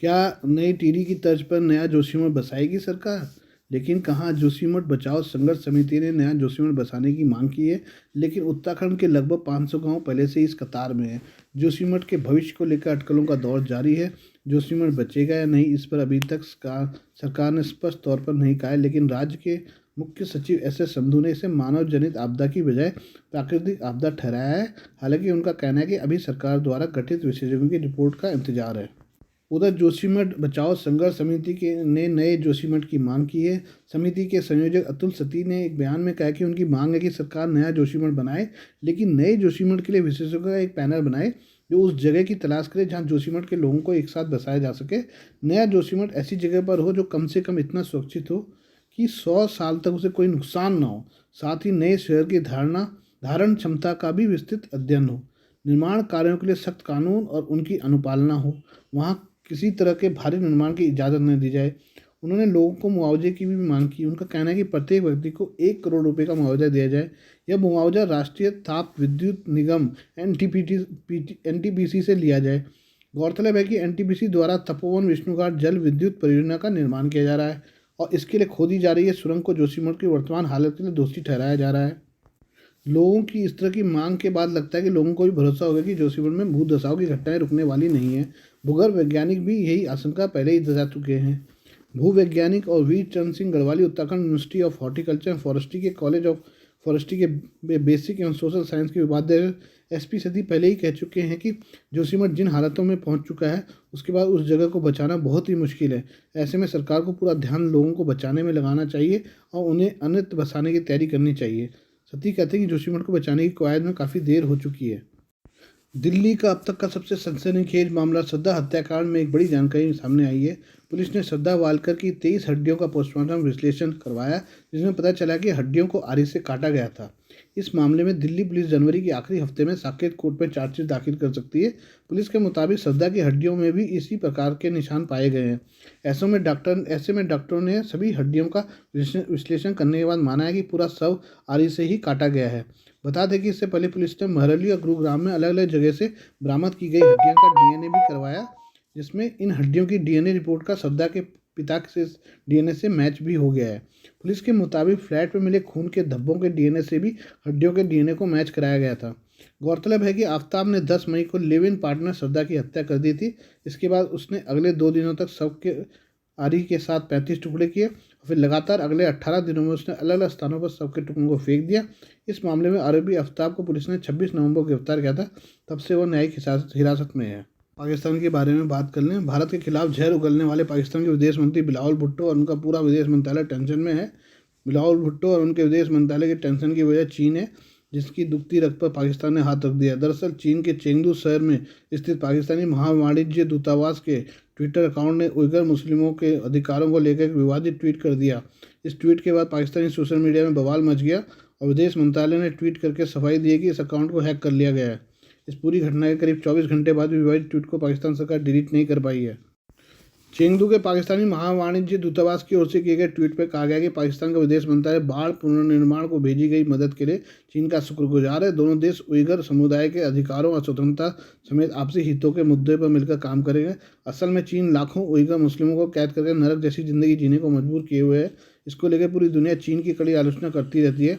क्या नई टिहरी की तर्ज पर नया जोशीमठ बसाएगी सरकार? लेकिन कहाँ, जोशीमठ बचाओ संघर्ष समिति ने नया जोशीमठ बसाने की मांग की है, लेकिन उत्तराखंड के लगभग 500 गांव पहले से ही इस कतार में हैं। जोशीमठ के भविष्य को लेकर अटकलों का दौर जारी है। जोशीमठ बचेगा या नहीं, इस पर अभी तक सरकार ने स्पष्ट तौर पर नहीं कहा है, लेकिन राज्य के मुख्य सचिव एस संधू ने इसे मानव जनित आपदा की बजाय प्राकृतिक आपदा ठहराया है। हालांकि उनका कहना है कि अभी सरकार द्वारा गठित विशेषज्ञों की रिपोर्ट का इंतजार है। उधर जोशीमठ बचाओ संघर्ष समिति के ने नए जोशीमठ की मांग की है। समिति के संयोजक अतुल सती ने एक बयान में कहा कि उनकी मांग है कि सरकार नया जोशीमठ बनाए, लेकिन नए जोशीमठ के लिए विशेषज्ञों का एक पैनल बनाए जो उस जगह की तलाश करे जहां जोशीमठ के लोगों को एक साथ बसाया जा सके। नया जोशीमठ ऐसी जगह पर हो जो कम से कम इतना सुरक्षित हो कि 100 साल तक उसे कोई नुकसान ना हो। साथ ही नए शहर की धारण क्षमता का भी विस्तृत अध्ययन हो। निर्माण कार्यों के लिए सख्त कानून और उनकी अनुपालना हो। वहाँ किसी तरह के भारी निर्माण की इजाज़त न दी जाए। उन्होंने लोगों को मुआवजे की भी मांग की। उनका कहना है कि प्रत्येक व्यक्ति को 1 करोड़ रुपए का मुआवजा दिया जाए। यह मुआवजा राष्ट्रीय ताप विद्युत निगम एनटीपीसी से लिया जाए। गौरतलब है कि एनटीपीसी द्वारा तपोवन विष्णुघाट जल विद्युत परियोजना का निर्माण किया जा रहा है और इसके लिए खोदी जा रही है सुरंग को जोशीमठ की वर्तमान हालत के लिए दोषी ठहराया जा रहा है। लोगों की इस तरह की मांग के बाद लगता है कि लोगों को भी भरोसा होगा कि जोशीमठ में भूधसाव की घटनाएं रुकने वाली नहीं है। भूगर्भ वैज्ञानिक भी यही आशंका पहले ही जता चुके हैं। भूवैज्ञानिक और Veer Chandra Singh Garhwali Uttarakhand university of horticulture and forestry के कॉलेज ऑफ फॉरेस्ट्री के बेसिक एवं सोशल साइंस के उपाध्याय एसपी सती पहले ही कह चुके हैं कि जोशीमठ जिन हालातों में पहुंच चुका है उसके बाद उस जगह को बचाना बहुत ही मुश्किल है। ऐसे में सरकार को पूरा ध्यान लोगों को बचाने में लगाना चाहिए और उन्हें अन्यत्र बसाने की तैयारी करनी चाहिए। सती कहते हैं कि जोशीमठ को बचाने की कवायद में काफ़ी देर हो चुकी है। दिल्ली का अब तक का सबसे सनसनीखेज मामला श्रद्धा हत्याकांड में एक बड़ी जानकारी सामने आई है। पुलिस ने श्रद्धा वालकर की 23 हड्डियों का पोस्टमार्टम विश्लेषण करवाया, जिसमें पता चला कि हड्डियों को आरी से काटा गया था। इस मामले में दिल्ली पुलिस जनवरी के आखिरी हफ्ते में साकेत कोर्ट में चार्जशीट दाखिल कर सकती है। पुलिस के मुताबिक श्रद्धा की हड्डियों में भी इसी प्रकार के निशान पाए गए हैं। ऐसे में डॉक्टरों ने सभी हड्डियों का विश्लेषण करने के बाद माना है कि पूरा शव आरी से ही काटा गया है। बता दें कि इससे पहले पुलिस ने महरली और गुरुग्राम में अलग अलग जगह से बरामद की गई हड्डियों का डीएनए भी करवाया, जिसमें इन हड्डियों की डीएनए रिपोर्ट का श्रद्धा के पिता के डीएनए से मैच भी हो गया है। पुलिस के मुताबिक फ्लैट में मिले खून के धब्बों के डीएनए से भी हड्डियों के डीएनए को मैच कराया गया था। गौरतलब है कि आफताब ने 10 मई को लिव इन पार्टनर श्रद्धा की हत्या कर दी थी। इसके बाद उसने अगले 2 दिनों तक शव के आरी के साथ 35 टुकड़े किए और फिर लगातार अगले 18 दिनों में उसने अलग अलग स्थानों पर शव के टुकड़ों को फेंक दिया। इस मामले में आरोपी आफताब को पुलिस ने 26 नवंबर को गिरफ्तार किया था। तब से वो न्यायिक हिरासत में है। पाकिस्तान के बारे में बात कर लें। भारत के खिलाफ जहर उगलने वाले पाकिस्तान के विदेश मंत्री बिलावल भुट्टो और उनका पूरा विदेश मंत्रालय टेंशन में है। बिलावल भुट्टो और उनके विदेश मंत्रालय के टेंशन की वजह चीन है, जिसकी दुखती रग पर पाकिस्तान ने हाथ रख दिया। दरअसल चीन के चेंगडू शहर में स्थित पाकिस्तानी महावाणिज्य दूतावास के ट्विटर अकाउंट ने उइगर मुस्लिमों के अधिकारों को लेकर एक विवादित ट्वीट कर दिया। इस ट्वीट के बाद पाकिस्तानी सोशल मीडिया में बवाल मच गया और विदेश मंत्रालय ने ट्वीट करके सफाई दी कि इस अकाउंट को हैक कर लिया गया है। इस पूरी घटना के करीब 24 घंटे बाद भी विवादित ट्वीट को पाकिस्तान सरकार डिलीट नहीं कर पाई है। चेंगडू के पाकिस्तानी महावाणिज्य दूतावास की ओर से किए गए ट्वीट पर कहा गया कि पाकिस्तान का विदेश मंत्रालय बाढ़ पुनर्निर्माण को भेजी गई मदद के लिए चीन का शुक्रगुजार है। दोनों देश उइगर समुदाय के अधिकारों और स्वतंत्रता समेत आपसी हितों के मुद्दे पर मिलकर काम करेंगे। असल में चीन लाखों उइगर मुस्लिमों को कैद करके नरक जैसी जिंदगी जीने को मजबूर किए हुए है। इसको लेकर पूरी दुनिया चीन की कड़ी आलोचना करती रहती है।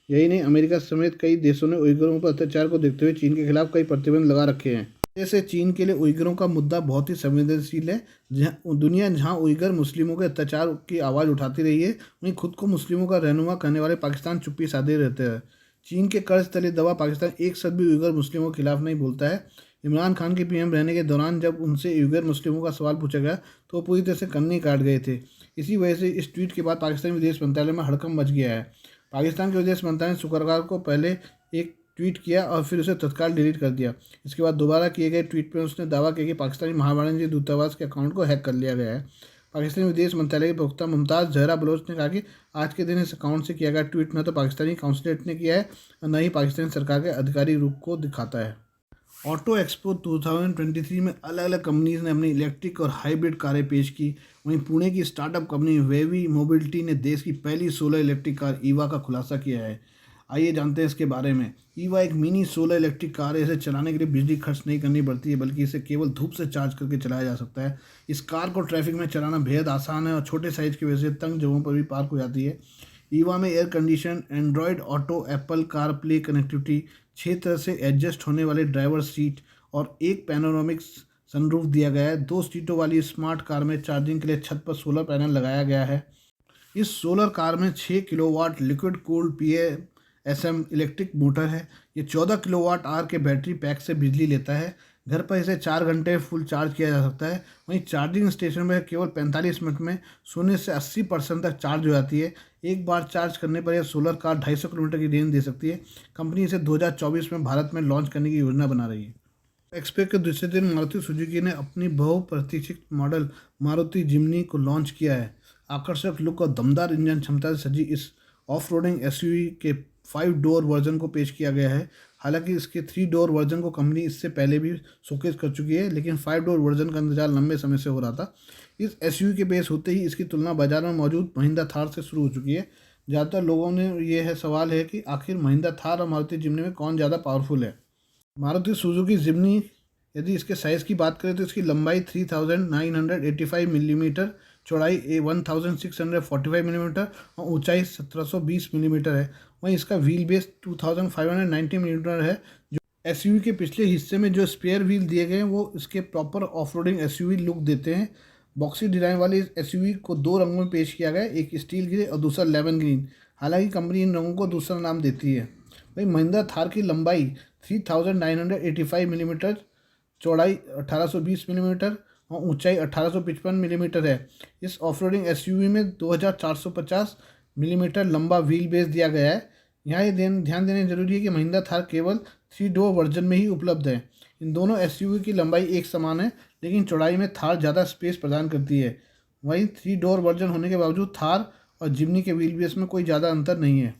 यही नहीं, अमेरिका समेत कई देशों ने उइगरों पर अत्याचार को देखते हुए चीन के खिलाफ कई प्रतिबंध लगा रखे हैं। जैसे चीन के लिए उइगरों का मुद्दा बहुत ही संवेदनशील है। जहां उइगर मुस्लिमों के अत्याचार की आवाज़ उठाती रही है, वहीं खुद को मुस्लिमों का रहनुमा कहने वाले पाकिस्तान चुप्पी साधे रहते हैं। चीन के कर्ज तले दबा पाकिस्तान एक शब्द भी उइगर मुस्लिमों के खिलाफ नहीं बोलता है। इमरान खान के पीएम रहने के दौरान जब उनसे उइगर मुस्लिमों का सवाल पूछा गया तो वो पूरी तरह से कन्नी काट गए थे। इसी वजह से इस ट्वीट के बाद पाकिस्तानी विदेश मंत्रालय में हड़कंप मच गया है। पाकिस्तान के विदेश मंत्रालय ने शुक्रवार को पहले एक ट्वीट किया और फिर उसे तत्काल डिलीट कर दिया। इसके बाद दोबारा किए गए ट्वीट पर उसने दावा किया कि पाकिस्तानी महावाणिज्य दूतावास के अकाउंट को हैक कर लिया गया है। पाकिस्तानी विदेश मंत्रालय के प्रवक्ता मुमताज़ जहरा बलोच ने कहा कि आज के दिन इस अकाउंट से किया गया ट्वीट न तो पाकिस्तानी काउंसलेट ने किया है और न ही पाकिस्तानी सरकार के आधिकारिक रूप को दिखाता है। ऑटो एक्सपो 2023 में अलग अलग कंपनीज ने अपनी इलेक्ट्रिक और हाइब्रिड कारें पेश की। वहीं पुणे की स्टार्टअप कंपनी वेवी मोबिलिटी ने देश की पहली सोलर इलेक्ट्रिक कार ईवा का खुलासा किया है। आइए जानते हैं इसके बारे में। ईवा एक मिनी सोलर इलेक्ट्रिक कार है। इसे चलाने के लिए बिजली खर्च नहीं करनी पड़ती है, बल्कि इसे केवल धूप से चार्ज करके चलाया जा सकता है। इस कार को ट्रैफिक में चलाना बेहद आसान है और छोटे साइज की वजह से तंग जगहों पर भी पार्क हो जाती है। ईवा में air condition, Android auto, Apple car play connectivity, 6 तरह से एडजस्ट होने वाले ड्राइवर सीट और एक पैनोरामिक सनरूफ दिया गया है। 2 सीटों वाली स्मार्ट कार में चार्जिंग के लिए छत पर सोलर पैनल लगाया गया है। इस सोलर कार में 6 kilowatt liquid cooled PASM electric motor है। ये 14 किलोवाट आवर के बैटरी पैक से बिजली लेता है। घर पर इसे 4 घंटे फुल चार्ज किया जा सकता है। वहीं चार्जिंग स्टेशन में केवल 45 मिनट में 0 से 80% तक चार्ज हो जाती है। एक बार चार्ज करने पर यह सोलर कार 250 किलोमीटर की रेंज दे सकती है। कंपनी इसे 2024 में भारत में लॉन्च करने की योजना बना रही है। एक्सपो के दूसरे दिन मारुति सुजुकी ने अपनी बहुप्रतीक्षित मॉडल मारुति जिम्नी को लॉन्च किया है। आकर्षक लुक और दमदार इंजन क्षमता से सजी इस ऑफ रोडिंग SUV के 5 डोर वर्जन को पेश किया गया है। हालांकि इसके 3 डोर वर्जन को कंपनी इससे पहले भी शोकेस कर चुकी है, लेकिन 5 डोर वर्जन का इंतजार लंबे समय से हो रहा था। इस SUV के पेश होते ही इसकी तुलना बाजार में मौजूद महिंद्रा थार से शुरू हो चुकी है। ज़्यादातर लोगों ने सवाल है कि आखिर महिंद्रा थार और मारुति जिम्नी में कौन ज़्यादा पावरफुल है। मारुति सुजुकी जिम्नी, यदि इसके साइज़ की बात करें तो इसकी लंबाई 3985 मिलीमीटर, चौड़ाई 1645 मिलीमीटर और ऊंचाई 1720 मिलीमीटर है। वहीं इसका व्हील बेस 2590 मिलीमीटर है। जो SUV के पिछले हिस्से में जो स्पेयर व्हील दिए गए हैं वो इसके प्रॉपर ऑफरोडिंग SUV लुक देते हैं। बॉक्सी डिज़ाइन वाले इस SUV को 2 रंगों में पेश किया गया है, एक स्टील ग्रे और दूसरा लेमन ग्रीन। हालांकि कंपनी इन रंगों को दूसरा नाम देती है। वहीं महिंद्रा थार की लंबाई 3985 मिलीमीटर, चौड़ाई 1820 मिलीमीटर और ऊंचाई 1855 मिलीमीटर है। इस ऑफरोडिंग SUV में 2450 मिलीमीटर लंबा व्हील बेस दिया गया है। यहाँ ये ध्यान देने जरूरी है कि महिंद्रा थार केवल 3 डोर वर्जन में ही उपलब्ध है। इन दोनों SUV की लंबाई एक समान है, लेकिन चौड़ाई में थार ज़्यादा स्पेस प्रदान करती है। वहीं 3 डोर वर्जन होने के बावजूद थार और जिम्नी के व्हील बेस में कोई ज़्यादा अंतर नहीं है।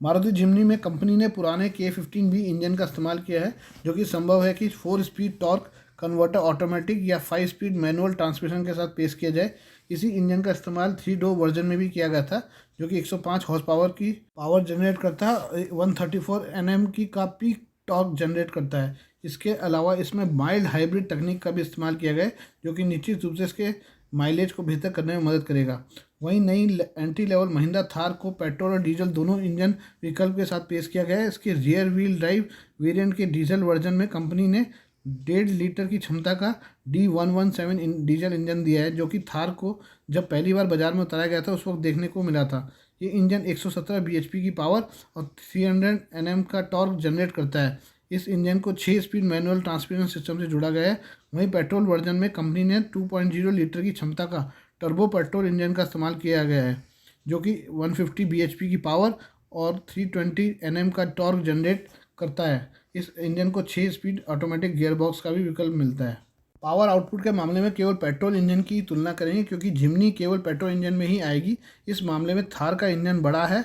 मारुति जिम्नी में कंपनी ने पुराने K15B इंजन का इस्तेमाल किया है, जो कि संभव है कि 4 स्पीड टॉर्क कन्वर्टर ऑटोमेटिक या 5 स्पीड मैनुअल ट्रांसमिशन के साथ पेश किया जाए। इसी इंजन का इस्तेमाल 3 डोर वर्जन में भी किया गया था, जो कि 105 हॉर्स पावर की पावर जनरेट करता है, 134 Nm की का पीक टॉर्क जनरेट करता है। इसके अलावा इसमें माइल्ड हाइब्रिड तकनीक का भी इस्तेमाल किया गया है, जो कि निश्चित रूप से इसके माइलेज को बेहतर करने में मदद करेगा। वहीं नई एंट्री लेवल महिंद्रा थार को पेट्रोल और डीजल दोनों इंजन विकल्प के साथ पेश किया गया है। इसके रियर व्हील ड्राइव वेरिएंट के डीजल वर्जन में कंपनी ने 1.5 लीटर की क्षमता का D117 डीजल इंजन दिया है, जो कि थार को जब पहली बार बाजार में उतारा गया था उस वक्त देखने को मिला था। ये इंजन 117 bhp की पावर और 300 Nm का टॉर्क जनरेट करता है। इस इंजन को 6 स्पीड मैनुअल ट्रांसमिशन सिस्टम से जोड़ा गया है। वहीं पेट्रोल वर्जन में कंपनी ने 2.0 लीटर की क्षमता का टर्बो पेट्रोल इंजन का इस्तेमाल किया गया है, जो कि 150 bhp की पावर और 320 Nm का टॉर्क जनरेट करता है। इस इंजन को 6 स्पीड ऑटोमेटिक गियरबॉक्स का भी विकल्प मिलता है। पावर आउटपुट के मामले में केवल पेट्रोल इंजन की तुलना करेंगे, क्योंकि जिम्नी केवल पेट्रोल इंजन में ही आएगी। इस मामले में थार का इंजन बड़ा है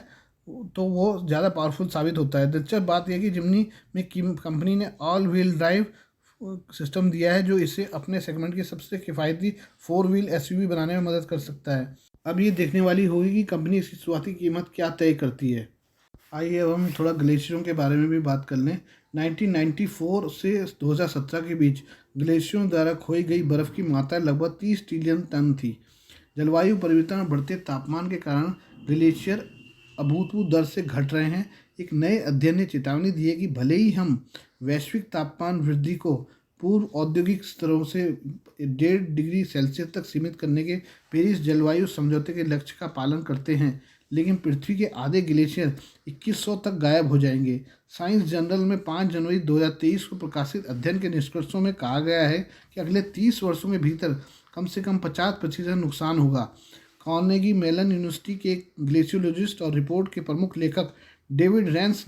तो वो ज़्यादा पावरफुल साबित होता है। दिलचस्प बात यह है कि जिम्नी में कंपनी ने ऑल व्हील ड्राइव सिस्टम दिया है, जो इसे अपने सेगमेंट की सबसे किफ़ायती 4 व्हील SUV बनाने में मदद कर सकता है। अब ये देखने वाली होगी कि कंपनी इसकी शुरुआती कीमत क्या तय करती है। आइए अब हम थोड़ा ग्लेशियरों के बारे में भी बात कर लें। 1994 से 2017 के बीच ग्लेशियरों द्वारा खोई गई बर्फ़ की मात्रा लगभग 30 ट्रिलियन टन थी। जलवायु परिवर्तन और बढ़ते तापमान के कारण ग्लेशियर अभूतपूर्व दर से घट रहे हैं। एक नए अध्ययन ने चेतावनी दी है कि भले ही हम वैश्विक तापमान वृद्धि को पूर्व औद्योगिक स्तरों से 1.5 डिग्री सेल्सियस तक सीमित करने के पेरिस जलवायु समझौते के लक्ष्य का पालन करते हैं, लेकिन पृथ्वी के आधे ग्लेशियर 2100 तक गायब हो जाएंगे। साइंस जर्नल में 5 जनवरी 2023 को प्रकाशित अध्ययन के निष्कर्षों में कहा गया है कि अगले 30 वर्षों के भीतर कम से कम 50% नुकसान होगा। कार्नेगी मेलन यूनिवर्सिटी के ग्लेशियोलॉजिस्ट और रिपोर्ट के प्रमुख लेखक डेविड रेंस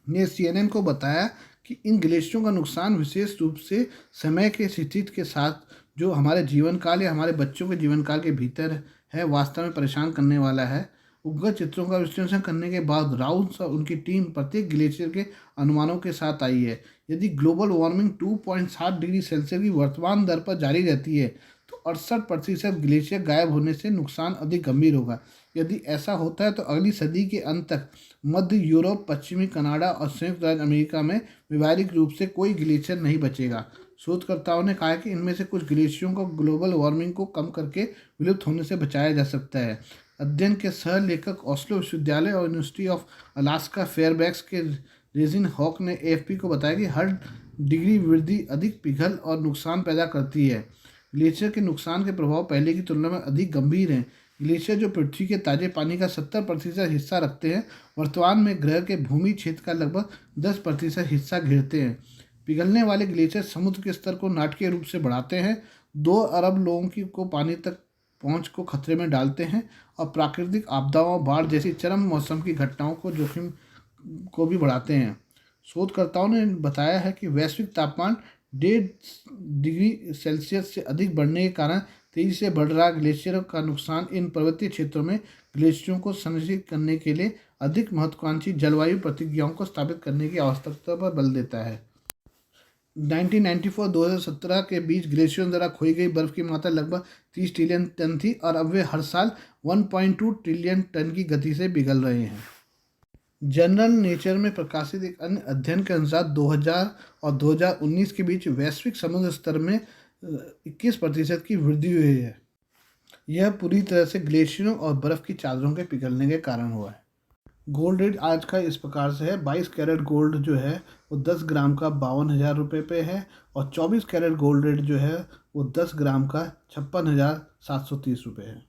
ने CNN को बताया कि इन ग्लेशियरों का नुकसान विशेष रूप से समय के स्थिति के साथ जो हमारे जीवन काल या हमारे बच्चों के जीवन काल के भीतर है, वास्तव में परेशान करने वाला है। उपग्रह चित्रों का विश्लेषण करने के बाद राउस और उनकी टीम प्रत्येक ग्लेशियर के अनुमानों के साथ आई है। यदि ग्लोबल वार्मिंग 2.7 डिग्री सेल्सियस की वर्तमान दर पर जारी रहती है तो 68% ग्लेशियर गायब होने से नुकसान अधिक गंभीर होगा। यदि ऐसा होता है तो अगली सदी के अंत तक मध्य यूरोप, पश्चिमी कनाडा और संयुक्त राज्य अमेरिका में व्यावहारिक रूप से कोई ग्लेशियर नहीं बचेगा। शोधकर्ताओं ने कहा है कि इनमें से कुछ ग्लेशियरों को ग्लोबल वार्मिंग को कम करके विलुप्त होने से बचाया जा सकता है। अध्ययन के सह लेखक ओस्लो विश्वविद्यालय और यूनिवर्सिटी ऑफ अलास्का फेयरबैक्स के रेजिन हॉक ने एएफपी को बताया कि हर डिग्री वृद्धि अधिक पिघल और नुकसान पैदा करती है। ग्लेशियर के नुकसान के प्रभाव पहले की तुलना में अधिक गंभीर हैं। ग्लेशियर जो पृथ्वी के ताजे पानी का 70% हिस्सा रखते हैं, वर्तमान में ग्रह के भूमि क्षेत्र का लगभग 10% हिस्सा घेरते हैं। पिघलने वाले ग्लेशियर समुद्र के स्तर को नाटकीय रूप से बढ़ाते हैं, 2 अरब लोगों की को पानी तक पहुंच को खतरे में डालते हैं और प्राकृतिक आपदाओं, बाढ़ जैसी चरम मौसम की घटनाओं को जोखिम को भी बढ़ाते हैं। शोधकर्ताओं ने बताया है कि वैश्विक तापमान 1.5 डिग्री सेल्सियस से अधिक बढ़ने के कारण तेजी से बढ़ रहा ग्लेशियरों का नुकसान इन पर्वतीय क्षेत्रों में ग्लेशियरों को संरक्षित करने के लिए अधिक महत्वाकांक्षी जलवायु प्रतिज्ञाओं को स्थापित करने की आवश्यकता पर बल देता है। 1994-2017 के बीच ग्लेशियरों द्वारा खोई गई बर्फ की मात्रा लगभग 30 ट्रिलियन टन थी और अब वे हर साल 1.2 ट्रिलियन टन की गति से पिघल रहे हैं। जनरल नेचर में प्रकाशित एक अन्य अध्ययन के अनुसार 2000 और 2019 के बीच वैश्विक समुद्र स्तर में 21% की वृद्धि हुई है। यह पूरी तरह से ग्लेशियरों और बर्फ की चादरों के पिघलने के कारण हुआ है। गोल्ड रेट आज का इस प्रकार से है। 22 कैरेट गोल्ड जो है वो 10 ग्राम का 52,000 रुपये पे है और 24 कैरेट गोल्ड रेट जो है वो 10 ग्राम का 56,730 रुपये है।